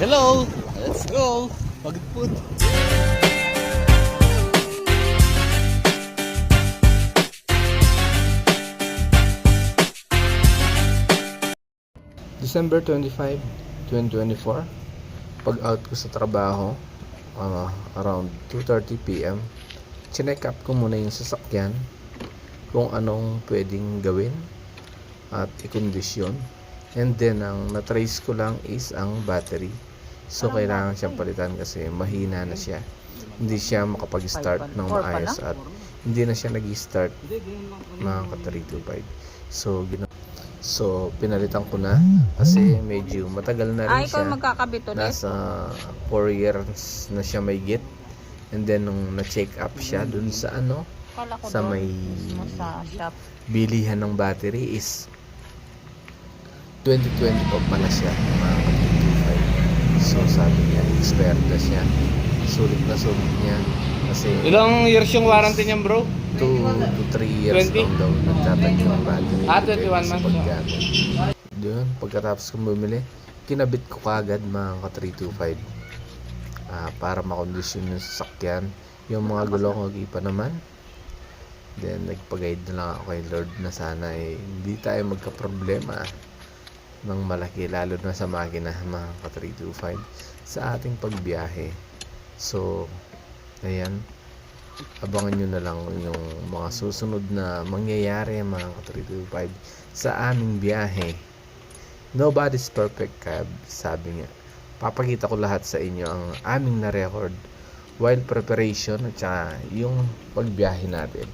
Hello! Let's go! Pagput! December 25, 2024. Pag out ko sa trabaho, around 2:30 p.m. Chinek up ko muna yung sasakyan kung anong pwedeng gawin at ikondisyon. And then, ang na-trace ko lang is ang battery. So, kailangan siyang palitan kasi mahina na siya. Hindi siya makapag-start ng maayos at hindi na siya nag-start mga ka-325. So, pinalitan ko na kasi medyo matagal na rin siya. Nasa 4 years na siya may git. And then, nung na-check up siya dun sa sa may bilihan ng battery is 2020 pa pala siya, mga ka-325. So, sabi niya, expired na siya. Sulit niya. Kasi ilang years yung warranty niyan, bro? 2 to 3 years 20? lang daw nagtatag yung battery. Depende 21 sa months. Doon, pagkatapos kong bumili, kinabit ko kagad mga ka-325 para makondisyon yung sasakyan. Yung mga gulong pa naman. Then, nagpag-guide na lang ako kay Lord na sana hindi tayo magka-problema ng malaki, lalo na sa makina mga ka-325 sa ating pagbiyahe. So, ayan, abangan nyo na lang yung mga susunod na mangyayari mga ka-325 sa aming biyahe. Nobody's perfect, Cab. Sabi nga, papakita ko lahat sa inyo ang aming na-record while preparation at saka yung pagbiyahe natin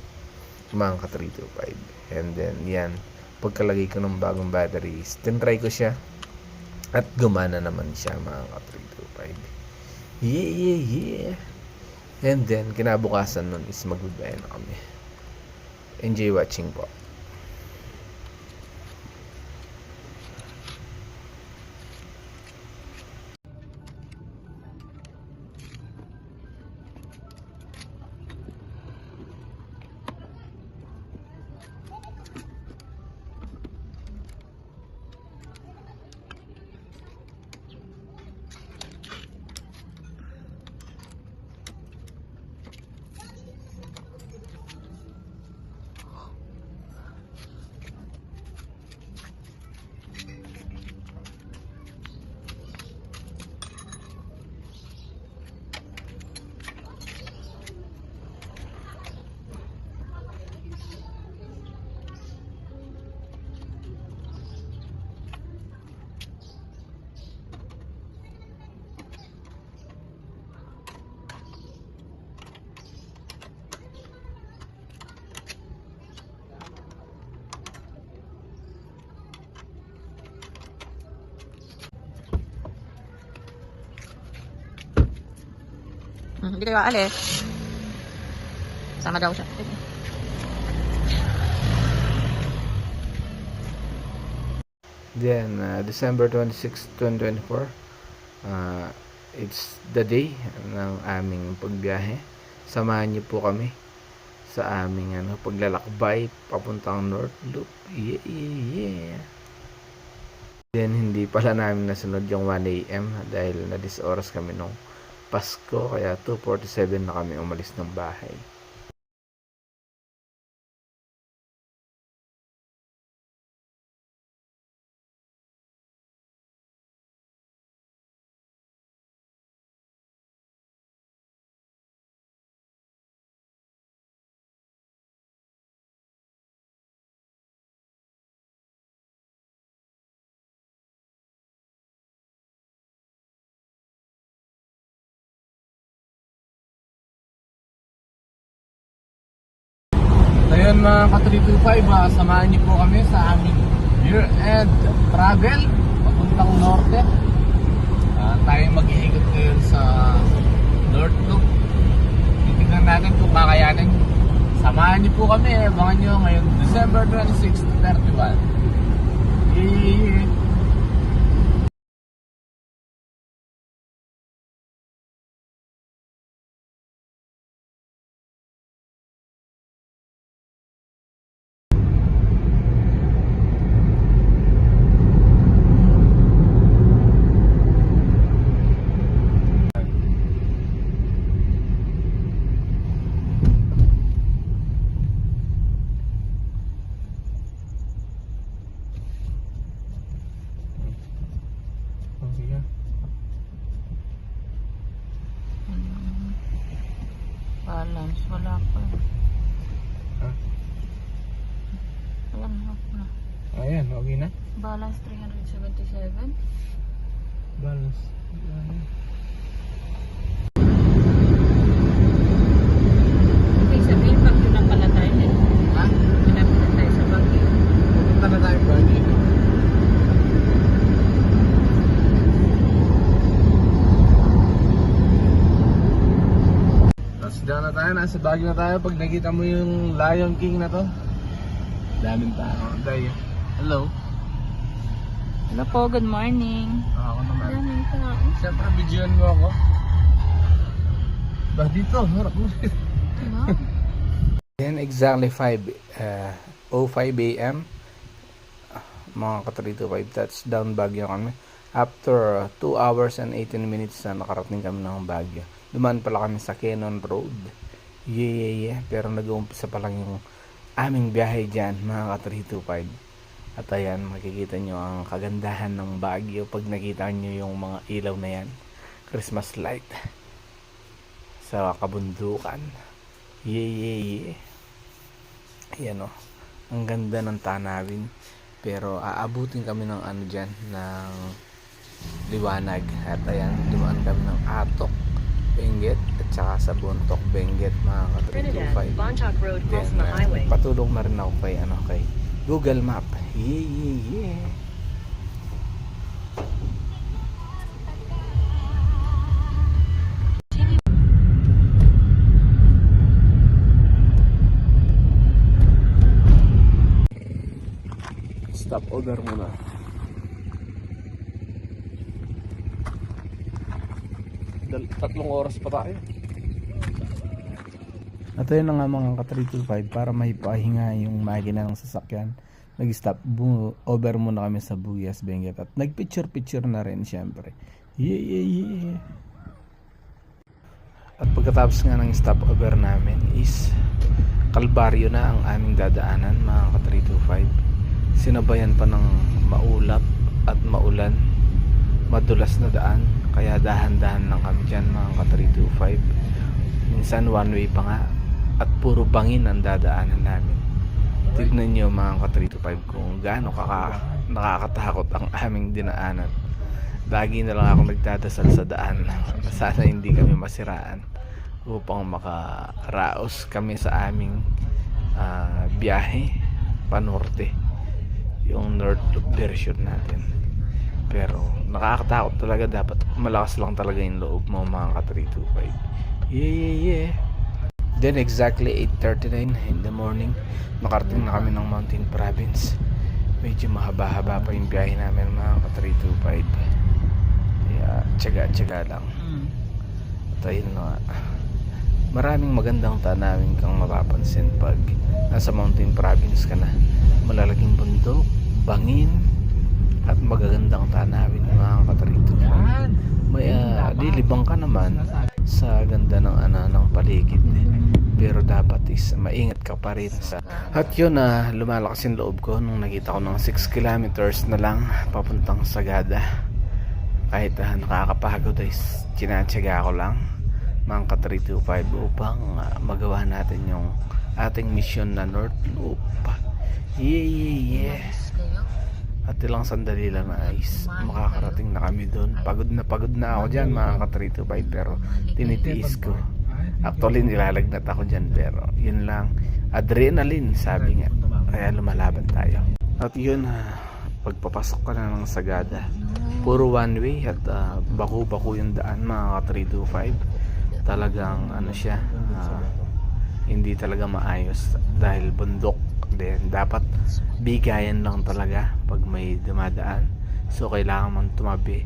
mga ka-325. And then, yan, pagkalagay ko ng bagong batteries, tinry ko siya at gumana naman siya mga ka-325. Yeah. And then, kinabukasan nun is mag-goodbye na kami. Enjoy watching po. Hindi kayo aalis. Sama daw siya. Then, December 26, 2024, it's the day ng aming pagbiyahe. Samahan niyo po kami sa aming paglalakbay papuntang North Loop. Yeah. Then, hindi pala namin nasunod yung 1 a.m. dahil na-disoras kami nung Pasko, kaya 2:47 na kami umalis ng bahay. Ayun mga ka-325, samahan niyo po kami sa aming year-end travel papuntang norte. Tayo mag-iikot ngayon sa North Loop. Titignan natin kung kakayanin. Samahan niyo po kami, abangan niyo ngayon December 26 to 31. Wala pa. Ha? Ayan, na. Ayan, okay na. Balance 377. Balance. Okay, sabihin pag yun pala tayo eh. Ha? Pinapila tayo sa Baguio. Pupunta na tayo ba dito? Touchdown na tayo, nasa Baguio na tayo. Pag nakita mo yung Lion King na to, daming tao. Day. Hello. Hello po, good morning. Ako naman. Daming tao. Siyempre, videoan mo ako. Ba dito, harap mo. Diba? Then exactly 05 a.m. Mga ka-325 touchdown Baguio kami. After 2 hours and 18 minutes na nakarating kami ng Baguio. Dumaan pala kami sa Cannon Road. Yeah. Pero nag-uumpisa pa lang yung aming biyahe dyan, mga ka-325. At ayan, makikita nyo ang kagandahan ng Baguio pag nakita nyo yung mga ilaw na yan. Christmas light sa kabundukan. Yeah. Ayan o. Ang ganda ng tanawin. Pero aabutin kami ng ano dyan, ng liwanag. At ayan, dumaan kami ng Atok, Benguet, at saka sa Bontoc, Benguet, mga ka-325. Then, patulong na rin ako kay Google Map. Yeah. Stop over muna. Tatlong oras pa tayo. At ayun na nga mga ka-325, para maipahinga yung makina ng sasakyan, nag-stop over muna kami sa Buyas, Benguet, at nag-picture na rin syempre. Yeah. At pagkatapos nga ng stop over namin is Kalbaryo na ang aming dadaanan, mga ka-325. Sinabayan pa ng maulap at maulan, madulas na daan, kaya dahan-dahan lang kami dyan, mga ka-325. Minsan one way pa nga, at puro bangin ang dadaanan namin. Tignan nyo mga ka-325 kung gaano nakakatakot ang aming dinaanan. Lagi na lang ako nagdadasal sa daan na sana hindi kami masiraan upang makaraos kami sa aming biyahe panorte, yung North Loop version natin. Pero nakakatakot talaga, dapat malakas lang talaga yung loob mo, mga ka-325. Yeah. Then exactly 8:39 in the morning, nakarating na kami ng Mountain Province. Medyo mahaba-haba pa yung biyahe namin, mga ka-325. Kaya tiyaga lang. At ayun nga, maraming magandang tanawin kang mapapansin pag nasa Mountain Province ka na. Malalaking bundok, bangin, at magagandang tanawin, mga ka-325. May lilibang ka naman sa ganda ng paligid, pero dapat is maingat ka pa rin sa. At yun na lumalakas yung loob ko nung nakita ko ng 6 kilometers na lang papuntang Sagada. Kahit nakakapagod ay tinatsaga ko lang, mga ka-325, upang magawa natin yung ating mission na North Loop. Yeah. At ilang sandali lang na is makakarating na kami doon. Pagod na ako dyan, mga ka-325, pero tinitiis ko. Actually nilalagnat ako dyan, pero yun lang, adrenaline sabi nga, kaya lumalaban tayo. At yun, pagpapasok ka na ng Sagada, puro one way at baku-baku yung daan, mga ka-325. Talagang siya, hindi talaga maayos dahil bundok. Then dapat bigayan lang talaga pag may dumadaan, so kailangan mong tumabi.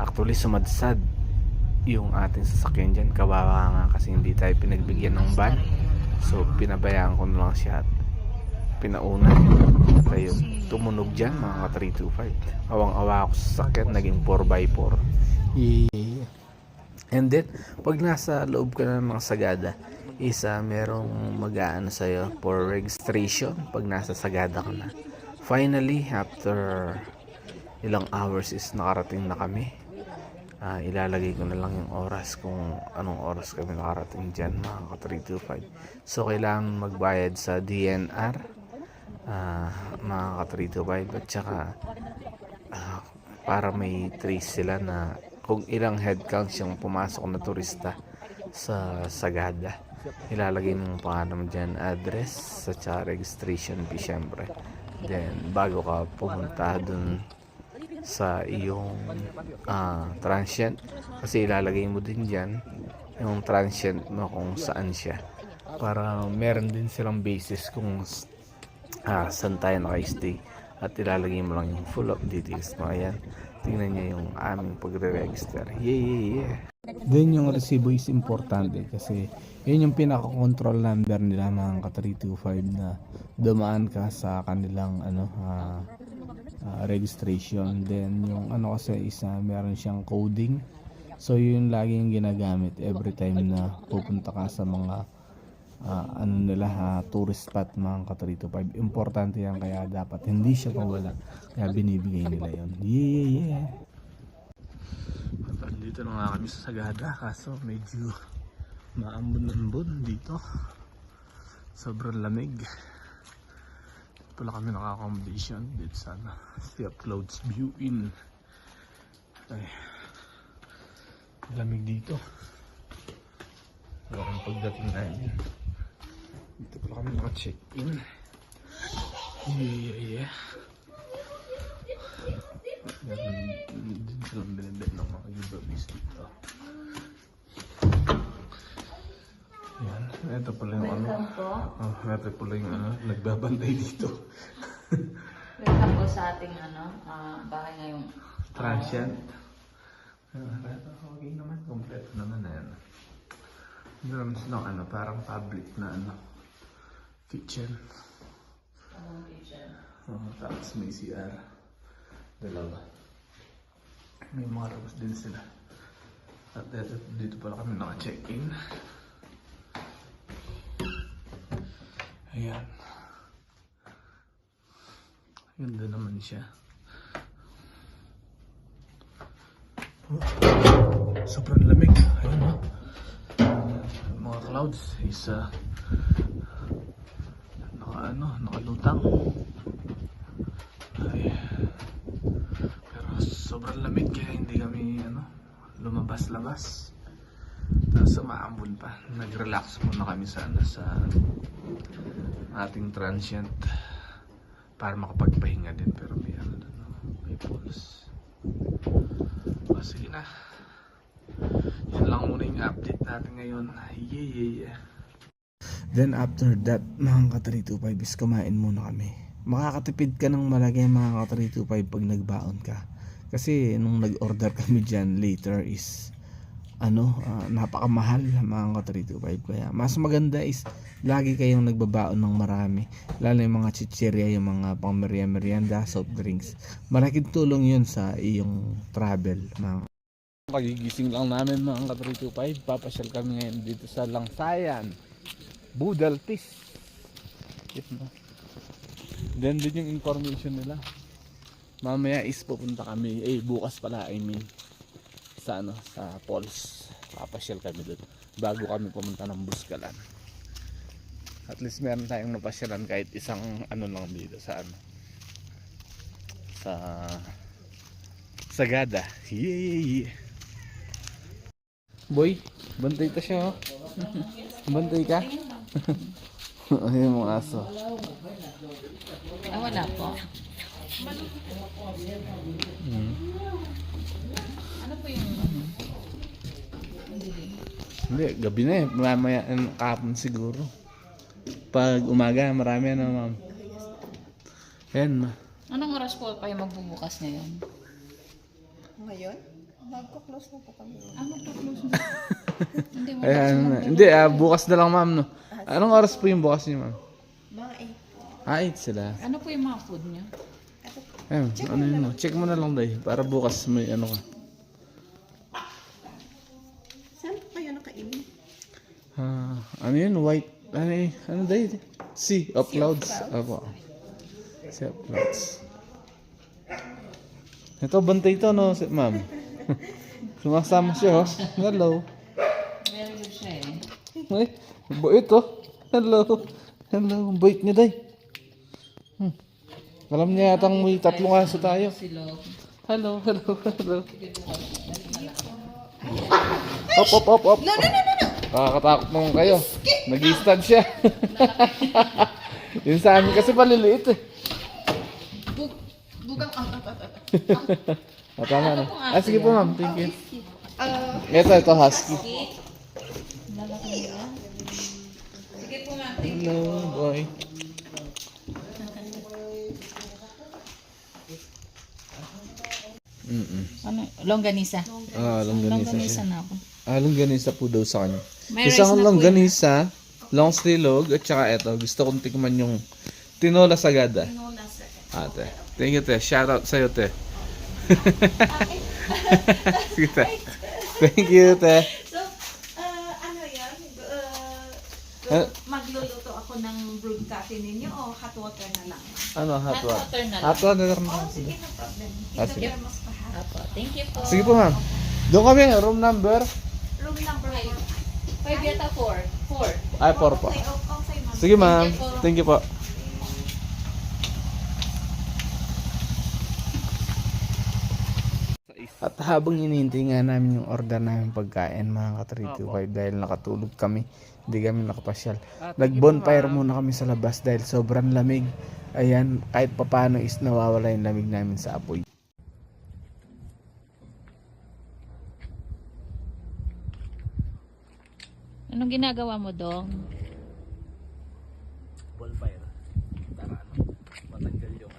Actually sumadsad yung ating sasakyan dyan, kawawa nga kasi hindi tayo pinagbigyan ng van, so pinabayaan ko na lang siya at pinauna. At ayun, tumunog dyan, mga ka-325. Awang-awa ako sa sasakyan, naging 4x4. Yeah. And then pag nasa loob ka na ng mga Sagada, merong mag-aano sa'yo for registration pag nasa Sagada ka na. Finally, after ilang hours is nakarating na kami. Ilalagay ko na lang yung oras kung anong oras kami nakarating dyan mga ka-325. So kailangan magbayad sa DNR mga ka-325 at saka para may trace sila na kung ilang head counts yung pumasok na turista sa Sagada. Ilalagay mo pangalan mo dyan, address at saka registration fee syempre. Then bago ka pumunta dun sa iyong transient, kasi ilalagay mo din dyan yung transient mo kung saan siya para meron din silang basis kung saan tayo naka-stay at ilalagay mo lang yung full of details mo. Ayan, tingnan nyo yung aming pagre-register. Yeah. Then yung resibo is importante kasi yun yung pinaka-control number nila mga ka-325 na dumaan ka sa kanilang registration. Then yung kasi isa meron siyang coding, so yun lagi yung ginagamit every time na pupunta ka sa mga tourist spot mga ka-325. Importante yan, kaya dapat hindi siya mawala, kaya binibigay nila yun. Yeah. Dito na nga kami sa Sagada, kaso medyo maambon-ambon dito, sobrang lamig. Pala kami naka-accommodation dito sa Sea of Clouds View Inn. Ay, lamig dito. Wala kang pagdating namin. Dito pala kami naka-check-in. Yeah. Din silang binibit ng mga giveaways dito. Yan, ito pala yung ito pala yung nagbabantay dito. Welcome po sa ating bahay ngayong Transient. Okay naman, kompleto naman na yan. Meron silang parang public na kitchen. Tapos may CR. Dalawa. May mga rooms din sila. At dito pala kami naka-check-in. Ayan. Ganda naman siya. Sobrang lamig. Ayun mga clouds is nakalutang. Ay. Pero sobrang lamig kaya hindi kami lumabas-labas. Tapos umaambon pa. Nag-relax muna kami sa ating transient para makapagpahinga din, pero may pulse. Sige na. Yan lang muna yung update natin ngayon. Yeah. Then after that, mga ka-325 is kumain muna kami. Makakatipid ka ng malagay mga ka-325 pag nagbaon ka. Kasi nung nag-order kami dyan later is napakamahal mga ka-325. Kaya mas maganda is lagi kayong nagbabaon ng marami, lalo yung mga chichirya, yung mga pang merienda, soft drinks. Malaking tulong yun sa iyong travel mga. Pagigising lang namin mga ka-325. Papasyal kami ngayon dito sa Langsayan Budaltis. Then din yung information nila. Mamaya is pupunta kami, bukas pala sa Falls. Papasyal kami doon bago kami pumunta ng Buscalan. At least meron tayong napasyalan kahit isang lang dito sa Sagada. Yeah. Boy, bantay ta siya. Bantay ka? Ayun mga aso. wala po. Ano po yung Hindi, gabi na mamaya kahapon siguro. Pag umaga marami ma'am. Ayan anong oras po kayo magbubukas ngayon? Ngayon? Magko-close na po kami. Magpo-close na. Hindi mo hindi, bukas na lang ma'am no. Anong oras po yung bukas niyo ma'am? Mga 8 po. 8 sila. Ano po yung mga food niyo? Ayun, check mo na lang day para bukas may ka. Saan po kayo nakainin? White, day? Sea of Clouds. Apo. Sea of Clouds. Ito, bantay ito, no, ma'am? Sumasama siya, oh. Hello. Very good siya eh. Ay, bait, oh. Hello. Hello, ang bait niya, day. Alam niya yatang may 3 aso tayo. Silog. Hello, hello, hello. Op, op, op, op. No. Nakakatakot naman kayo. Nag-i-stand siya. Yung sa amin kasi paliliit eh. Bugang Tama na. Ah, sige po ma'am, thank you. Ah, Ito, husky. Lalaki nila. Sige po ma'am. Hello, boy. Ano? Longganisa. Ah, longganisa Longganisa siya. na ako. Ah, longganisa po daw sa kanya. May Isang rice na po longganisa, long silog, at saka ito. Gusto kong tikman yung tinola sagada. Ate. Thank you, te. Shout out sa'yo, te. Sige, te. Thank you, te. so, ano yan? Magluluto ako ng brewed coffee ninyo o hot water na lang? Ano, hot Hot water? water na lang. Hot water na lang. Oh, sige, no problem. Ah, Ito sige. mas pa. Apo. Thank you po. Sige po, ma'am. Doon kami, room number. Room number 5. 5 yata 4. 4. Ay, 4 po. Okay, okay, ma'am. Sige, ma'am. Thank you po. At habang inintay nga namin yung order namin pagkain mga ka-325 dahil nakatulog kami, hindi kami nakapasyal. Nag-bonfire muna kami sa labas dahil sobrang lamig. Ayan, kahit papano is nawawala yung lamig namin sa apoy. Anong ginagawa mo, Dong? Bonfire. Para matanggal yung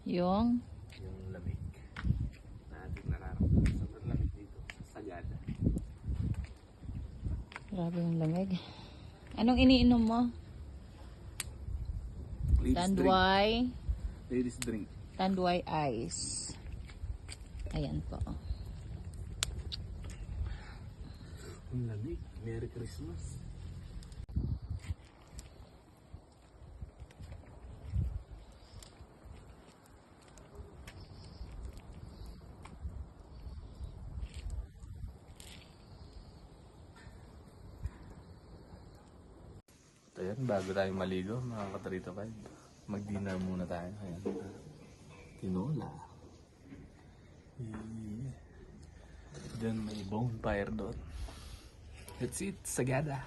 Yung? yung lamig na ating nararamdaman. Sobrang lamig dito sa Sagada. Grabe yung lamig. Anong iniinom mo? Tanduay. Ladies drink. Tanduay ice. Ayan po. Ang lamig. Merry Christmas. Ayan, bago tayo maligo, mga ka-325, mag-dinner muna tayo. Ayan. Tinola. Diyan may bonfire doon. That's it, Sagada.